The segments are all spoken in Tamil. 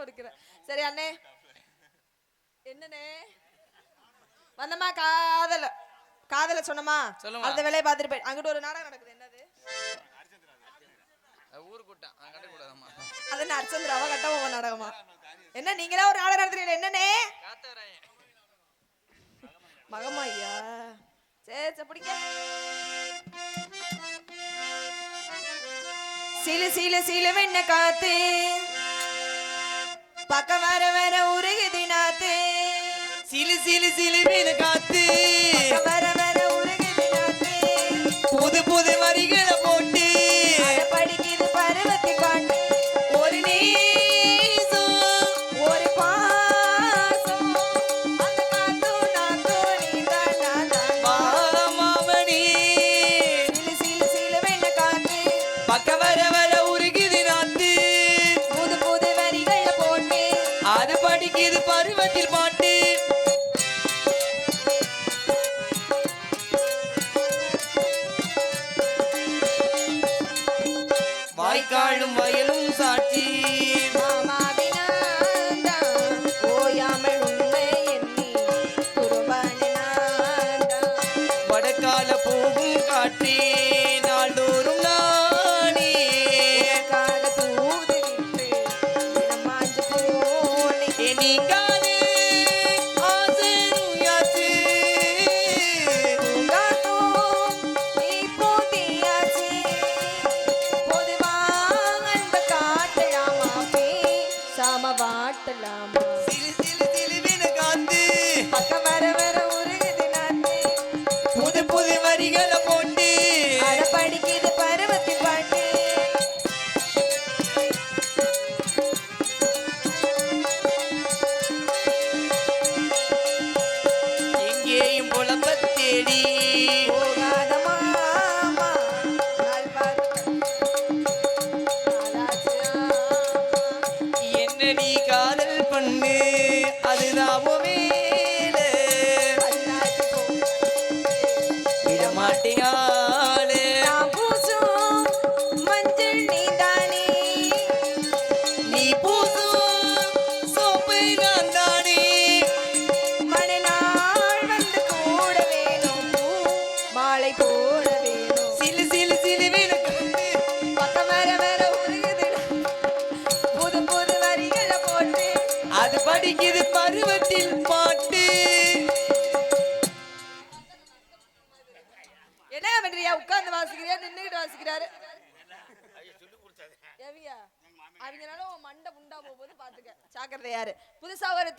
கொடுக்கிறேன். சரி அண்ணே, என்னண்ணே வந்தமா காதல காதல சொன்னமா அந்த வேலையை பார்த்துட்டு போய் அங்கிட்டு ஒரு நாடகம் நடக்குது. என்னது ஊரு கூட்டம் கட்டக்கூடாதம்மா. அது என்ன அர்ச்சந்திராவா கட்டமா நாடகமா? என்ன நீங்களே ஒரு நாடகம் நடத்துறீங்க? என்னண்ணே மகமா ஐயா? சரி பிடிங்க. சீலு சீலு சீலு வெண்ண காத்து பக்க வர வர உருகுதி நாத்து. சீலு சீலு சீலு வெண்ண காத்து வர வர உருகுதி நாத்து. புது புது வரிகளை போட்டு படிக்குது பருவத்தி பாட்டு. ஒரு நேசம் ஒரு பாசம் அந்த காத்து நாத்து நீதான் மாமணி. சீலு சீலு சீலு வெண்ண காத்து பக்க வர வர உருகுது நாத்து. புது புது வரிகளை போட்டு அது படிக்குது பருவத்தில் பாட்டு. வாய்க்காலும் வயலும் சாட்சி வடக்கால பூவும் காற்றி நாள்தோறும் நானே நீங்காது ஆசையாச்சு. சிலு சிலு சிலுவின காத்து பக்கம் வர வர உருகுது நாத்து. புது புது வரிகளை போட்டு படிக்குது பருவத்தி பாட்டு. எங்கேயும் புலம்பத் தேடி போகாத மாமா நால்வார் என்ன நீ காதல் பண்ணு அதுதான் வேலை விடமாட்டியாளே. நீ பூசும் சோப்பு நான் தானே. சிலு சிலு சிலுவின காத்து அது படிக்குது பருவத்தில் பாட்டு. என்ன பண்றியா? உட்கார்ந்து வாசிக்கிறியா நின்னுகிட்டு வாசிக்கிறாரு? அவங்கனால மண்டை புண்டா போகுது பாத்துக்க, சாக்கிறத யாரு? புதுசா ஒரு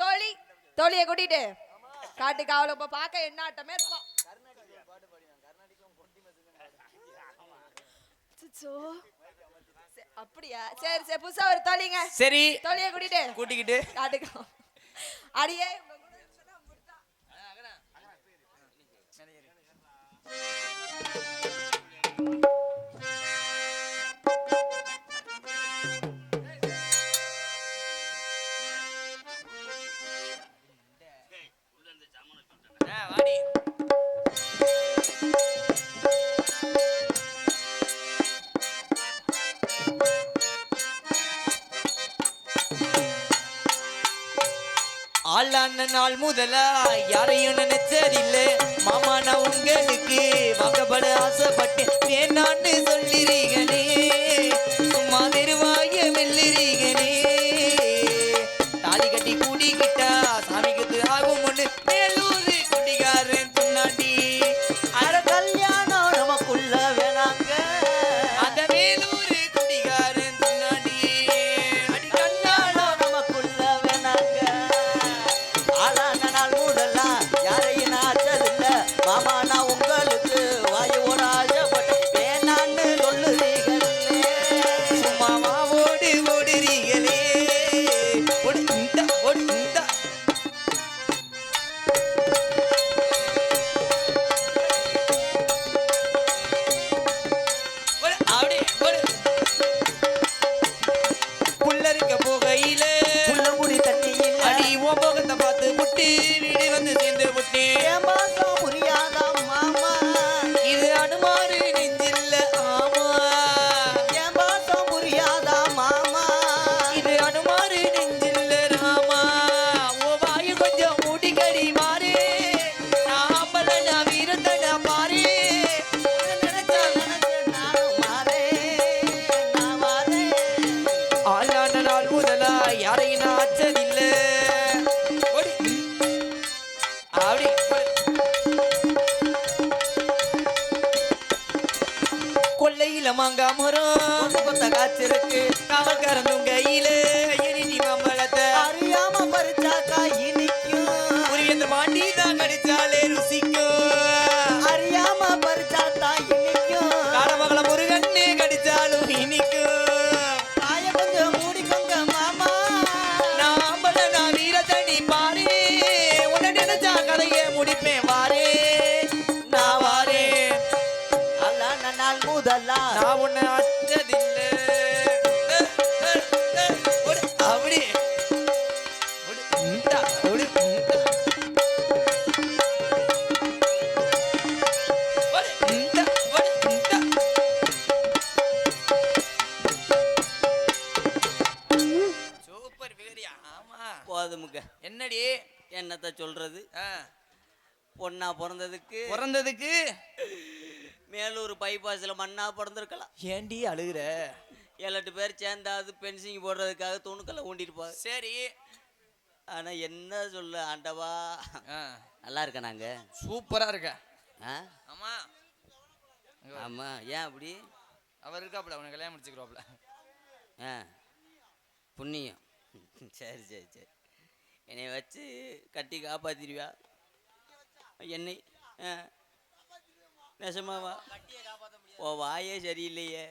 தோழியை கூட்டிட்டு காட்டுக்கு அவளை இப்ப பாக்க என்ன ஆட்டமே இருப்பான். அப்படியா? சரி சரி, புதுசா ஒரு தோழிங்க. சரி தோழியை கூட்டிக்கிட்டு காட்டுக்கு அடியே வாடி. ஆளான நாள் முதலா யாரையும் நினைச்சதில்லை மாமா. நான் உங்களுக்கு வாக்கப்பட ஆசைப்பட்டு வேணான்னு சொல்லிறீங்களே. சும்மா தெருவாய மெல்லுறீங்களே. தாலி கட்டி கூடிக்கிட்டா சாமிக்கு ஆகும் ஒண்ணு மேலூரு குடிகாரன் பின்னாடி. அட கல்யாணம் நமக்குள்ள வேணாங்க அந்த மேலூரு குடிகாரன் பின்னாடி. அடி கல்யாணம் நமக்குள்ள வேணாங்க. ஆளான நாள் முதலா யாரையும் நாச்சதில்ல மாமா. நான் உங்களுக்கு வாயு ஒரு ஆசைப்பட்டு வேணான்னு சொல்லுறீங்களே. சும்மா ஓடுறீங்களே. புள்ளருக்க போகையில புள்ளமுடி தண்ணியில் அடி ஓ போகத்தை பார்த்து புட்டி வீடு வந்து சேர்ந்து புட்டி. மாசம் புரியாதா மாமா இது அனுமாரு நெஞ்சில்ல ஆமா. என் மாசம் புரியாதா மாமா இது அனுமாரு நெஞ்சில்ல. முதலா யாரையும் நான் அச்சதில்ல அப்படி கொள்ளையில மாங்கா மரம் கொத்த காய்ச்சிருக்கு காவல்காரன் கையில இனி மாம்பழத்தை அறியாம பறிச்சாக்கா இனிக்கும் புரியந்த மாண்டி தான் கடிச்சாலே ருசிக்கும் அறியாம பறிச்சாத்தா இனிக்கும் காடமகள முருகன்னு கடிச்சாலும் இனிக்கும் காய கொஞ்சம் மூடிக்கோங்க மாமா நாம்பள நான் வீரத்தனி பாரு உன்னை நினைச்சா கதையை முடிப்பேன் வாரே நான் வாரே அல்லான நாள் முதலா நான் உன்னை அச்சதில்லை அப்படி சூப்பர் பிகரியா ஆமா போதுமுங்க என்னடி என்னத்த சொல்றது ஆ, பொண்ணா பிறந்ததுக்கு பிறந்ததுக்கு மேலூர் பைபாஸ்ல மண்ணா பிறந்திருக்கலாம் ஏண்டி அழுகுற 7-8 பேர் சேர்ந்தாவது பென்சிங் போடுறதுக்காக துணுக்கலை ஊண்டிருப்பாங்க சரி ஆனா என்ன சொல்ல ஆண்டவா ஆ, நல்லா இருக்க நாங்க சூப்பரா இருக்க ஆ? ஆமா ஆமா ஏன் அப்படி அவர் இருக்காப்புல அவனை கல்யாணம் முடிச்சுக்கிறாப்புல ஆ புண்ணியம் சரி சரி சரி என்னை வச்சு கட்டி காப்பாத்திடுவியா என்னை ஆ நெசமாவா ஓ வாயே சரியில்லையே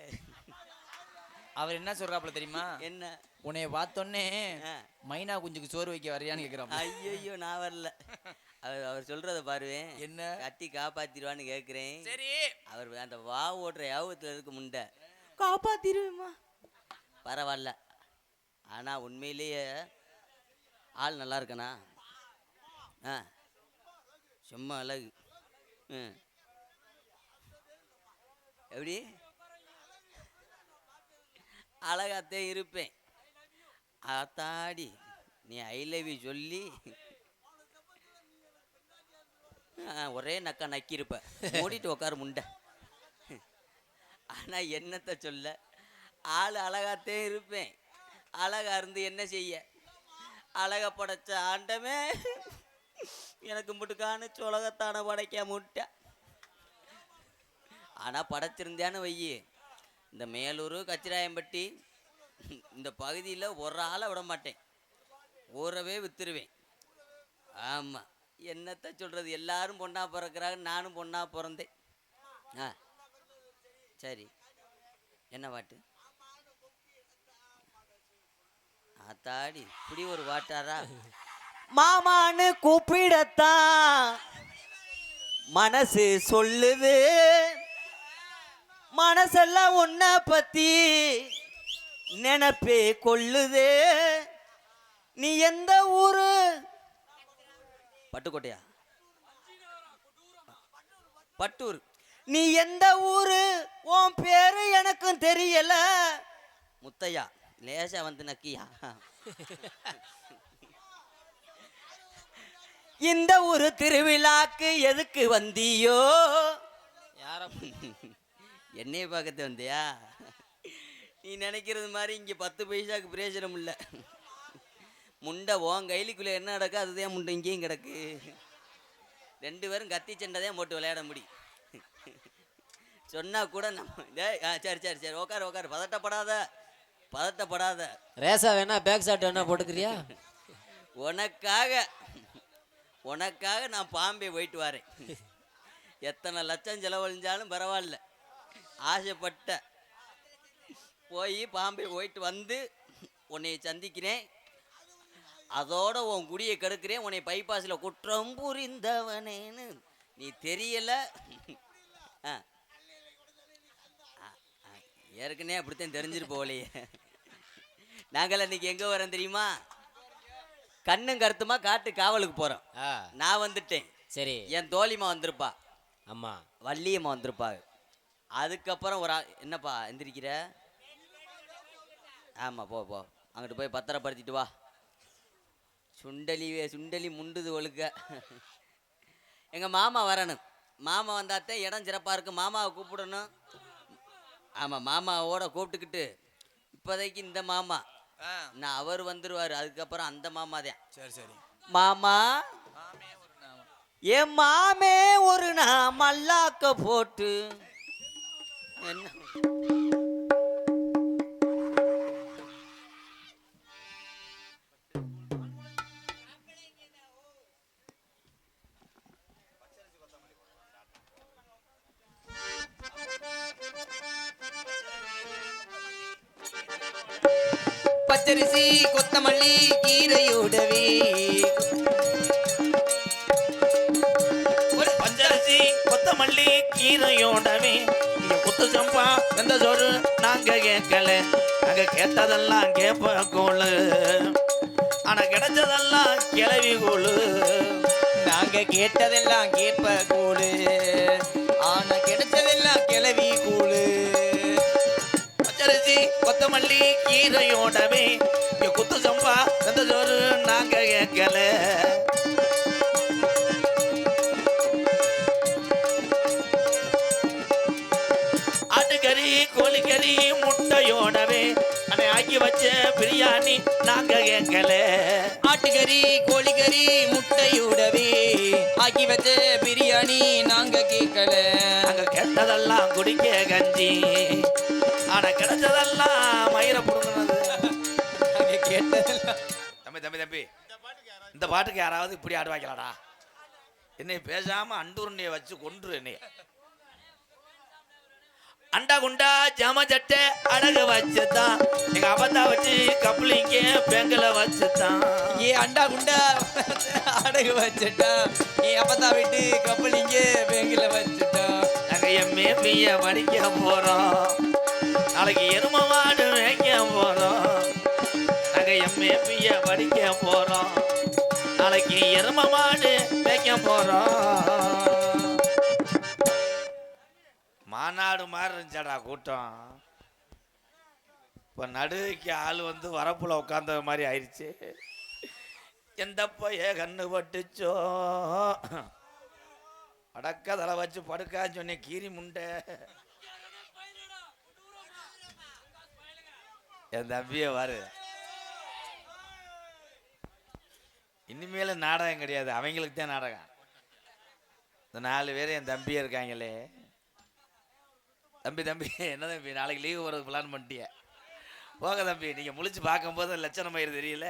அவர் என்ன சொல்றாப்புல தெரியுமா என்ன உன்னைய பார்த்தோன்னே ஆ. மைனா குஞ்சுக்கு சோறு வைக்க வரையான்னு கேக்குறாப்புல ஐயோ நான் வரல அவர் சொல்றத பாருவேன் என்ன கட்டி காப்பாத்திடுவான்னு கேட்குறேன் சரி அவர் அந்த வா ஓடுற யாபத்துல இருக்கு முண்டை காப்பாத்திடுவேம்மா பரவாயில்ல ஆனா உண்மையிலேயே ஆள் நல்லா இருக்கனா ஆ சும்மா அழகு ம் எப்படி அழகாத்தே இருப்பேன் ஆத்தாடி நீ ஐ லவ் யூ சொல்லி ஒரே நக்கா நக்கியிருப்ப மூடிட்டு உக்காரு முண்டை ஆனா என்னத்த சொல்ல ஆள் அழகாத்தே இருப்பேன் அழகா இருந்து என்ன செய்ய அழகா படைச்ச ஆண்டமே எனக்கு முட்டுக்கான உலகத்தான படைக்க முட்டை ஆனா படைச்சிருந்தேன்னு வையி இந்த மேலூர் கச்சிராயம்பட்டி இந்த பகுதியில் ஒரு ஆளை விட மாட்டேன் ஊறவே வித்துருவேன் ஆமாம் என்னத்த சொல்கிறது எல்லாரும் பொண்ணா பிறக்கிறாங்க நானும் பொண்ணா பிறந்தேன் ஆ சரி என்ன பாட்டு ஆத்தாடி இப்படி ஒரு பாட்டாரா மாமான்னு கூப்பிடத்தான் மனசு சொல்லுது மனசெல்லாம் உன்னை பத்தி நினைப்பே கொள்ளுது நீ எந்த ஊரு பட்டுக்கோட்டையா பட்டூர் நீ எந்த ஊரு உன் பேரு எனக்கும் தெரியல முத்தையா லேசா வந்து நக்கியா இந்த ஊரு திருவிழாக்கு எதுக்கு வந்தியோ யார என்னைய பார்க்கறது வந்தியா நீ நினைக்கிறது மாதிரி இங்கே 10 பைசாக்கு பிரயோஜனம் இல்லை முண்டை உன் கைலிக்குள்ளே என்ன கிடக்கு அதுதான் முண்டை இங்கேயும் கிடக்கு 2 பேரும் கத்தி சண்டை தான் போட்டு விளையாட முடியும் சொன்னா கூட நம்ம சரி சரி சரி உக்காரு உக்காரு பதட்டப்படாத ரேசா வேணா பேக் ஷாட் வேணா போட்டுக்கிறியா உனக்காக நான் பாம்பே போயிட்டு வரேன் எத்தனை லட்சம் செலவழிஞ்சாலும் பரவாயில்ல ஆசைப்பட்ட போய் பாம்பே போயிட்டு வந்து உன்னை சந்திக்கிறேன் அதோட உன் குடியை கெடுக்கிறேன் உன்னை பைபாஸில் குற்றம் புரிந்தவனேன்னு நீ தெரியல ஏற்கனவே அப்படித்தான் தெரிஞ்சிட்டு போகலையே நாங்கள் இன்னைக்கு எங்கே வரோம் தெரியுமா கண்ணும் கருத்துமா காட்டு காவலுக்கு போகிறோம் நான் வந்துட்டேன் சரி என் தோழிமா வந்திருப்பா அம்மா வள்ளியம்மா வந்திருப்பாங்க அதுக்கப்புறம் ஒரு என்னப்பா எந்திரிக்கிற ஆமாம் போ அங்கிட்டு போய் பத்திரப்படுத்திட்டு வா சுண்டலி முண்டுது ஒழுக்க எங்கள் மாமா வரணும் மாமா வந்தாத்தான் இடம் சிறப்பாக இருக்கு மாமாவை கூப்பிடணும் ஆமாம் மாமாவோட கூப்பிட்டுக்கிட்டு இப்போதைக்கு இந்த மாமா நான் அவர் வந்துருவாரு, அதுக்கப்புறம் அந்த மாமா தான். சரி சரி. மாமா என் மாமே ஒரு நான் மல்லாக்க போட்டு என்ன பச்சரிசி கொத்தமல்லி கீரையோடவே ஒரு பச்சரிசி கொத்தமல்லி கீரையோடவே இங்க குத்து சம்பா வெந்த சோறு நாங்க கேட்கல, நாங்க கேட்டதெல்லாம் கேப்ப கோளு, ஆனா கிடைச்சதெல்லாம் கிளவி கோளு. நாங்க கேட்டதெல்லாம் கேப்ப கூழு, ஆனா கிடைச்சதெல்லாம் கிளவி கூழு. பச்சரிசி கொத்தமல்லி கீரையோடவே இங்க குத்து சம்பா வெந்த சோறு நாங்க கேட்கல. ஆட்டுக்கறி கோழிக்கறி முட்டையோடவே அனை ஆக்கி வச்ச பிரியாணி நாங்க கேட்கல. ஆட்டுக்கறி கோழிக்கறி முட்டையோடவே ஆக்கி வச்ச பிரியாணி நாங்க கேட்கல. நாங்க கேட்டதெல்லாம் குடிக்க கஞ்சி, ஆனா கிடைச்சதெல்லாம் மயிர புடுங்கினது. நாங்க கேட்டதெல்லாம். தம்பி தம்பி தம்பி, இந்த பாட்டுக்கு யாராவது இப்படி ஆடுவாங்களாடா? என்னை பேசாம அண்டூர்னைய வச்சு கொன்று என்னைய. அண்டா குண்டா ஜாம சட்டை அடகு வச்சுதான் எங்க அப்பத்தா வச்சு கப்ளிங்க பெங்கல வச்சுதான். ஏ அண்டா குண்டா அடகு வச்சுட்டா, ஏ அப்பத்தா விட்டு கப்பலிங்க பேங்கில வச்சுட்டா. நாங்க எம்ஏபிய படிக்க போறோம், நாளைக்கு எரும மாடு மேய்க்க போறோம். நாங்க எம்ஏபிய படிக்க போறோம், நாளைக்கு எரும மாடு மேய்க்க போறோம். மாநாடு மாதிரி இருந்துச்சாடா கூட்டம். இப்போ நடுவுக்கு ஆள் வந்து வரப்புல உட்காந்த மாதிரி ஆயிடுச்சு. எந்த பைய கண்ணு பட்டுச்சோ, அடக்க தலை வச்சு படுக்கான்னு சொன்னேன் கீரி முண்டை. என் தம்பிய வாரு, இனிமேல நாடகம் கிடையாது, அவங்களுக்கு தான் நாடகம். இந்த 4 பேர் என் தம்பியே இருக்காங்களே. தம்பி தம்பி என்ன தம்பி, நாளைக்கு லீவு வர்றது பிளான் பண்ணிட்டிய? போக தம்பி, நீங்கள் முழிச்சு பார்க்கும்போது லட்சணம் ஆயிரு தெரியல.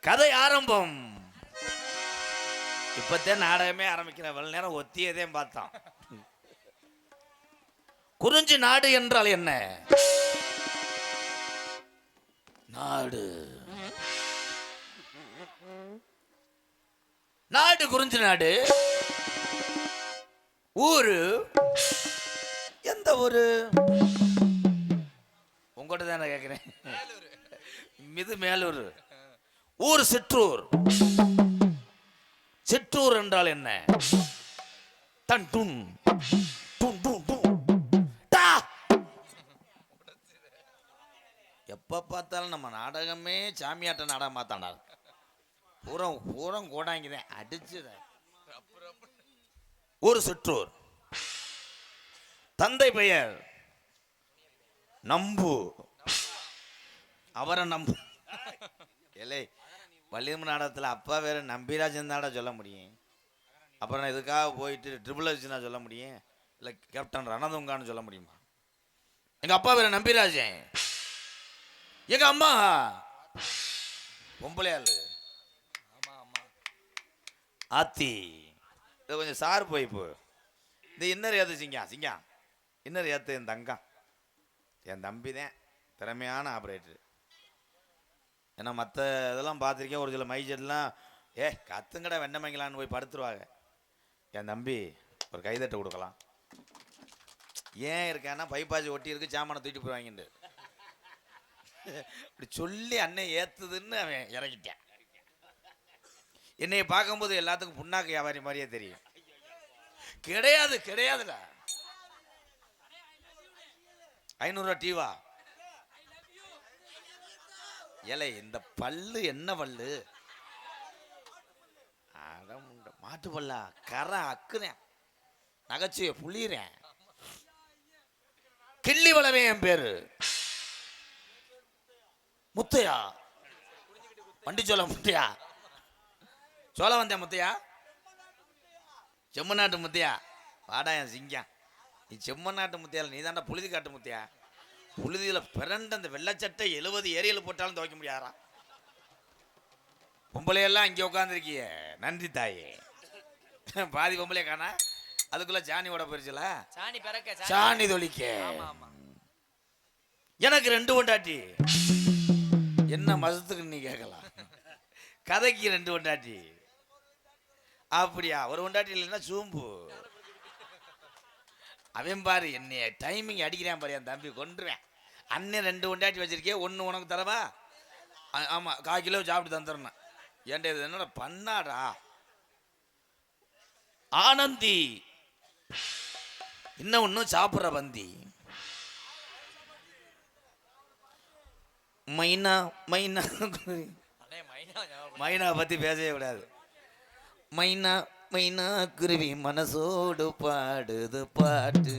கதை ஆரம்பம். இப்பத்தான் நாடகமே ஆரம்பிக்கிறேன். இவ்வளவு நேரம் ஒத்தியதையும் பார்த்தான். குறிஞ்சி நாடு என்றால் என்ன? நாடு நாடு குறிஞ்சி நாடு. ஊரு எந்த ஊரு? உங்கள்கிட்ட தான் நான் கேட்குறேன். மிது மேலூர். ஊர் சிற்றூர். சிற்றூர் என்றால் என்ன? டன் டுன் டுன் டுன் டுன் டா. எப்ப பார்த்தாலும் நம்ம நாடகமே சாமியாட்ட நாடகம் பார்த்தாண்டா. பூரம் பூரம் கோடாங்கிதான் அடிச்சுதான். ஒரு சிற்றூர். தந்தை பெயர் நம்பு. அவரை நம்பு. இல்லை, வள்ளியம்மன் நாடகத்தில் அப்பா வேற நம்பிராஜன் தானடா சொல்ல முடியும். அப்புறம் நான் இதுக்காக போயிட்டு ட்ரிபிள் ஹெச்னா சொல்ல முடியும், இல்லை கேப்டன் ரணதுங்கான்னு சொல்ல முடியுமா? எங்கள் அப்பா வேற நம்பிராஜன். எங்கள் அம்மா பொம்பளையாள் ஆத்தி. இது கொஞ்சம் சார் போய் இப்போ இந்த இன்னர் ஏற்று சிங்கா இன்னர் ஏற்று என் தங்கம், என் தம்பி தான் திறமையான ஆப்ரேட்டர். ஏன்னா மற்ற இதெல்லாம் பார்த்துருக்கேன், ஒரு சில மைஜெட்லாம் கத்துங்கடா வெண்ணமைங்களான்னு போய் படுத்துருவாங்க. என் தம்பி ஒரு கைதட்டை கொடுக்கலாம். ஏன் இருக்கேன்னா பைப்பாசி ஒட்டி இருக்கு, சாமானை தூக்கிட்டு போய் இப்படி சொல்லி அண்ணன் ஏத்துதுன்னு அவன் இறங்கிட்டான். என்னைய பார்க்கும்போது எல்லாத்துக்கும் புண்ணாக்கு வியாபாரி மாதிரியே தெரியும். கிடையாது கிடையாதுடா. 500 ரூபா டீவா? ஏலே இந்த பல்லு என்ன பல்லு? மாட்டு பல்லா? கரை அக்குறேன், நகைச்சுவை புளிறேன். கிள்ளி வளவே என் பேரு. முத்தையா வண்டி சோள முத்தையா சோள வந்தேன் முத்தையா செம்மநாட்டு முத்தையா வாடா என் சிங்கம் நீ செம்மநாட்டு முத்தையால நீ தாண்டா புழுதி காட்டு முத்தையா புழுதியில் பிறண்ட அந்த வெள்ளச்சட்டை 70 ஏரியில் போட்டாலும் துவைக்க முடியாதா பொம்பளையெல்லாம் இங்கே உட்காந்துருக்கிய நன்றி தாயே பாதி பொம்பளைய காணா அதுக்குள்ள சாணி ஓட போயிருச்சுல சாணி பறக்க சாணி தொளிக்க எனக்கு 2 பொண்டாட்டி என்ன மசத்துக்கு நீ கேட்கலாம் கதைக்கு 2 பொண்டாட்டி அப்படியா ஒரு பொண்டாட்டி இல்லைன்னா சூம்பு அவன் பாரு என்னைய டைமிங் அடிக்கிறான் பாரு என் தம்பி கொண்டுருவேன் அண்ணன் 2 பொண்டாட்டி வச்சிருக்கேன் 1 உனக்கு தரவா ஆமாம் 1/4 கிலோ சாப்பிட்டு தந்துடுறேன் ஏன்டா இது என்னோட பண்ணாடா ஆனந்தி இன்னும் ஒன்றும் சாப்பிட்ற பந்தி மைனா மைனா மைனா பற்றி பேசவே கூடாது மைனா மைனா குருவி மனசோடு பாடுது பாட்டு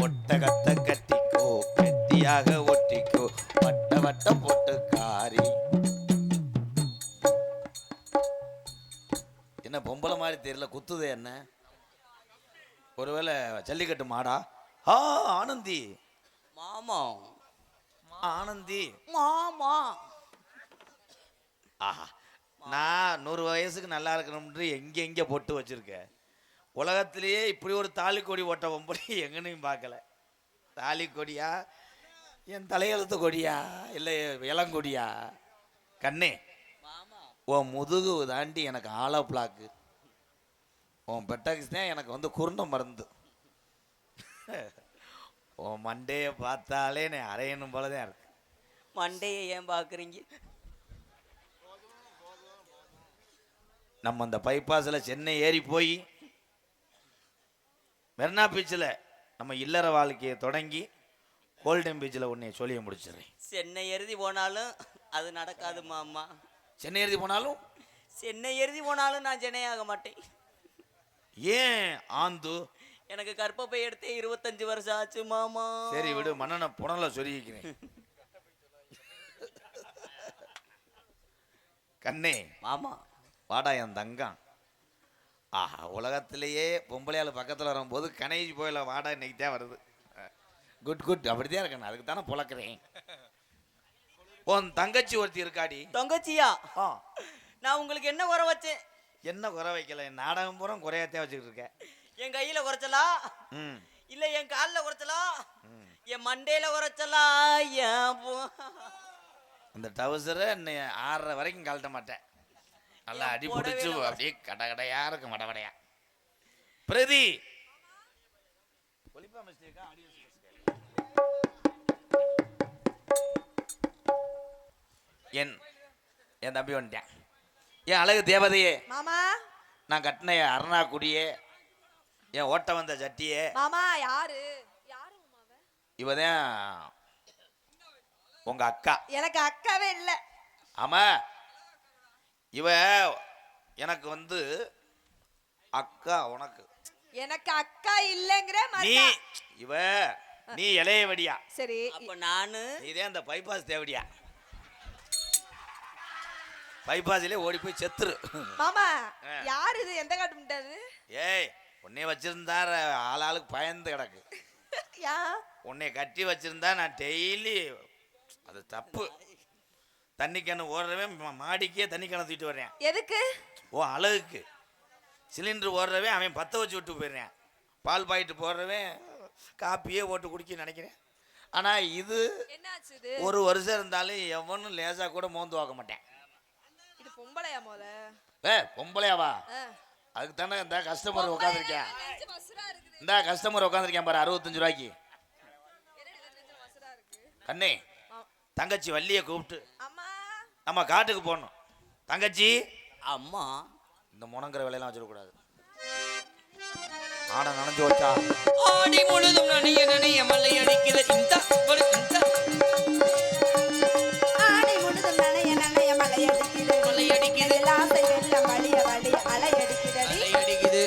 ஒட்டகத்தை கட்டிக்கோ கட்டியாக ஒட்டிக்கோ வட்ட வட்ட போட்டு காரி என்ன பொம்பளை மாதிரி தெரியல குத்துது என்ன ஒருவேளை ஜல்லிக்கட்டு மாடா ஆனந்தி மாமா ஆனந்தி மாமா ஆஹா நான் 100 வயசுக்கு நல்லா இருக்கணும்னு எங்கே பொட்டு வச்சிருக்கேன் உலகத்திலேயே இப்படி ஒரு தாலி கொடி ஓட்ட பொம்பளை எங்கனையும் பார்க்கல தாலி கொடியா என் தலையெழுத்து கொடியா இல்லை இளங்கொடியா கண்ணே உன் முதுகு தாண்டி எனக்கு ஆலோ பிளாக்கு உன் பெட்டக்ஸ் தான் எனக்கு வந்து குருண மருந்து உன் மண்டையை பார்த்தாலே நான் அரையணும் போல தான் இருக்கு மண்டையை ஏன் பார்க்குறீங்க நம்ம அந்த பைபாஸில் சென்னை ஏறி போய் மெரினா பீச்சில் நம்ம இல்லற வாழ்க்கையை தொடங்கி கோல்டன் பீச்சில் உன்னை சொல்லி முடிச்சிடுறேன் சென்னை எழுதி போனாலும் அது நடக்காது மாமா சென்னை எழுதி போனாலும் சென்னை எழுதி போனாலும் நான் சென்னை ஆக மாட்டேன் ஏன் ஆந்து எனக்கு கற்பப்பை எடுத்தே 25 வருஷம் ஆச்சு மாமா சரி விடு மன்னனை புனல சொல்லிக்கிறேன் கண்ணே மாமா வாடா என் தங்கம் ஆஹா உலகத்திலேயே பொம்பளையால் பக்கத்தில் வரும்போது கணேஜ் போயில வாடா இன்னைக்கு தான் வருது குட் குட் அப்படித்தான் இருக்கேன் அதுக்கு தானே புழக்கிறேன் உன் தங்கச்சி ஒருத்தி இருக்காடி தங்கச்சியா நான் உங்களுக்கு என்ன குறை வச்சேன் என்ன குறை வைக்கல நாடகம் பூரா குறையாத்தே வச்சுக்கிட்டு இருக்கேன் என் கையில குறைச்சலா இல்ல என் காலில் குறைச்சலா என் மண்டையில குறைச்சலா அந்த டவுசரை என்னை 6:30 வரைக்கும் கழட்ட மாட்டேன் நல்லா அடி பிடிச்சு அப்படியே கடையா இருக்கும் வடவடையா பிரதி என் தம்பி வந்துட்டேன் என் அழகு தேவதையே மாமா நான் கட்டின அருணா குடியே என் ஓட்ட வந்த சட்டியே மாமா யாரு யாரு மாமா இவதான் உங்க அக்கா எனக்கு அக்காவே இல்ல ஆமா இவ எனக்கு வந்து அக்கா உனக்கு எனக்கு அக்கா இல்லங்கிற நீ இவ நீ இளைய வடியா சரி அப்ப நானு இதே அந்த பைபாஸ் தேவடியா பைபாஸ்லயே ஓடி போய் செத்துரு மாமா யார் இது எந்த காட்டு முட்டாது ஏய் உன்னை வச்சிருந்தா ஆளாளுக்கு பயந்து கிடக்கு யா உன்னை கட்டி வச்சிருந்தா நான் டெய்லி அது தப்பு தண்ணி கேனு ஓடுறவே மாடிக்கே தண்ணி கேனை தூக்கிட்டு வர்றேன் எதுக்கு ஓ அழகுக்கு சிலிண்டர் ஓடுறவே அவன் பற்ற வச்சு விட்டு போயிடுறேன் பால் பாயிட்டு போடுறவன் காப்பியே ஓட்டு குடிக்க நினைக்கிறேன் ஆனால் இது என்னாச்சு இது 1 வருஷம் இருந்தாலும் எவனும் லேசாக கூட மோந்து வாக்க மாட்டேன் இது பொம்பளையா மோல பொம்பளையாவா அதுக்கு தானே இந்த கஸ்டமர் உட்காந்துருக்கேன் இந்த கஸ்டமர் உட்காந்துருக்கேன் பாரு 65 ரூபாய்க்கு கண்ணே தங்கச்சி வள்ளியை கூப்பிட்டு நம்ம காட்டுக்கு போகணும் தங்கச்சி அம்மா இந்த முனங்கிற வேலையெல்லாம் வச்சிடக்கூடாது ஆடை நனைஞ்சு வச்சா ஆடி முழுதும் நனைய நனைய மலை அடிக்கிற இந்த ஆடி முழுதும் நனைய நனைய மலை அடிக்கிறது மலை அடிக்குது ஆசை வெள்ளம் வழிய வழிய அலை அடிக்கிறது மலை அடிக்குது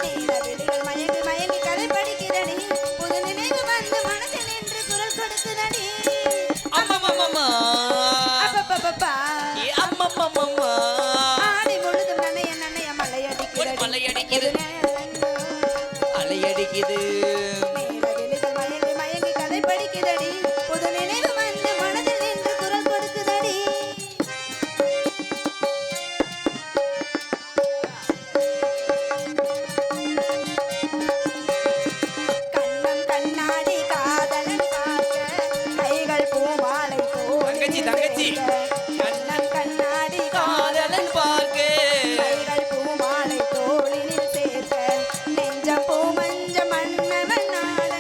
வெளிகள் மயங்கி மயங்கி கதை படிக்கிறடி புது நினைவு வந்து மனதில் நின்று குரல் கொடுக்குதடி தங்கச்சி தங்கச்சி கண்ணம் கண்ணாடி காதலன் பார்க்க கைகள் பூமாலை தோளினில் சேர்க்க நெஞ்சம் பூ மஞ்ச மன்னவன் நாட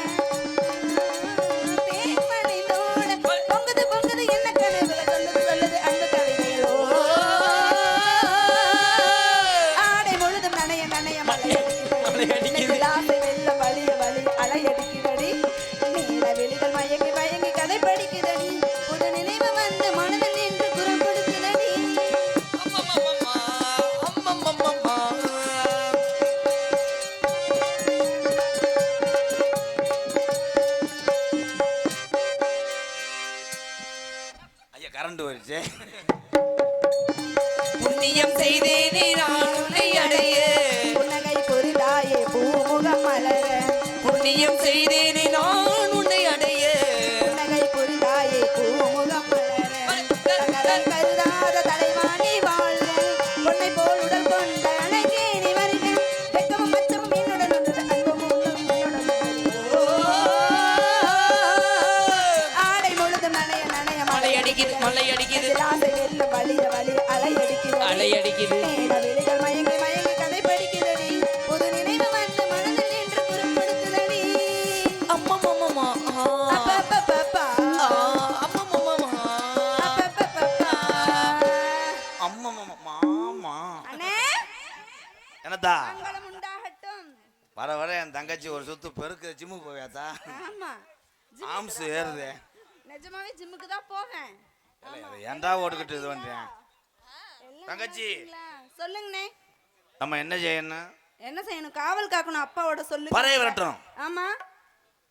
தேன்மணினோட பொங்குது பொங்குது என்ன கனவுகள் சொல்லுது சொல்லுது அந்த கவிதைகளோ ஆடை முழுதும் நனைய நனைய மலை அடிக்குது ஆசை வெள்ள வலிய வலி அலை அடிக்குதடி நீல வெளிகள் மயங்கி மயங்கி கதை படிக்குதடி புது நினைவு வந்து மனதில் நின்று குரல் கொடுக்குதடி ஐயா கரண்ட் வருச்சு. புண்ணியம் செய்தேனே நான் உன்னை அடைய புன்னகை புரிதாயே பூமுகம் மலர புண்ணியம் செய்தேனே நான் உன்னை அடைய புன்னகை புரிதாயே பூமுகம் மலர தன்னலம் கருதாத தலைவாணி வாழ்க பொன்னை போல் உடல் கொண்ட அழகே நீ வருக வெட்கமும் பச்சமும் என்னுடன் ஒன்று அன்பும் உள்ளம் என்னுடன் ஆடை முழுதும் நனைய நனைய மலை அடிக்குது மலை அடிக்குது ஆசை வெல்ல வலிய வலி அலை அடிக்குது அலை அடிக்குது நேர வெளிகள் மயங்கி மயங்கி கதை படிக்குதடி புது நினைவு வந்து மனதில் நின்று குரல் கொடுக்குதடி அம்மம்மம்மா அப்பப்பப்பப்பா. அம்மம்மம்மா அப்பப்பப்பப்பா. அம்மா மாமா அண்ணே, என்னத்தா மங்களம் உண்டாகட்டும். வர வர என் தங்கச்சி ஒரு சுத்து பெருக்கு ஜிம்முக்கு போவியாத்தா? ஆமா, ஆம்ஸ் ஏறுது. நிஜமாவே ஜிம்முக்கு தான் போவேன். ஏன்டா ஓட்டுக்கிட்டு இது பண்றேன்? எல்லாம் தங்கச்சி. நல்லா இருக்கீங்களா? சொல்லுங்கண்ணே. நம்ம என்ன செய்யணும்? என்ன செய்யணும்? காவல் காக்கணும் அப்பாவோட சொல்லு. பறைய விரட்டணும். ஆமா,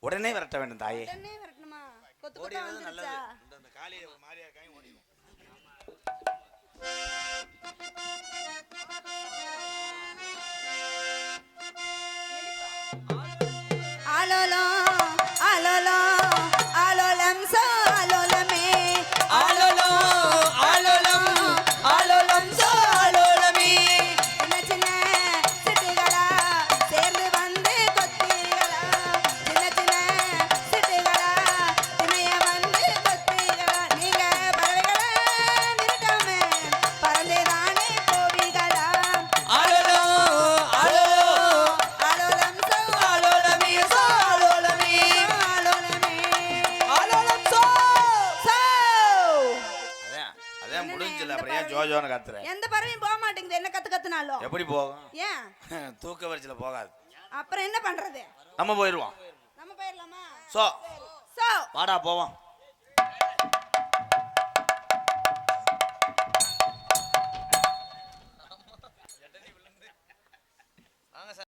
உடனே விரட்ட வேண்டும் தாயே. உடனே வரட்டுமா? கொத்து கொத்தா வந்துருச்சா? இந்த காளியை மாரியா காய் ஓடிடும். ஆலோலோ ஆலோலோ ஆலோலம் சோ ஆலோலமே ஆலோலம் ஆலோலம் ஆலோலம் சோ ஆலோலமே சின்ன சின்ன சிட்டுகளா சேர்ந்து வந்து கொத்தீர்களா சின்ன சின்ன சிட்டுகளா திணைய வந்து கொத்தீர்களா நீங்க பறவைகளா நிறுத்தாம பறந்தேதானே போவீங்களா ஆலோலம் ஆலோலம் ஆலோலம் சோ ஆலோலமே சோ ஆலோலமே ஆலோலமே ஆலோலம் சோ சோ அதான் அதான் முடிஞ்சில்ல. அப்புறம் ஏன் ஜோஜோன்னு கத்துற? எந்த பறவையும் போக மாட்டேங்குது என்ன கத்துனாலும் எப்படி போகும்? ஏன் தூக்க வரிசையில போகாது. அப்புறம் என்ன பண்றது? நம்ம போயிடுவோம். நம்ம போயிடலாமா? சோ சோ வாடா போவோம்.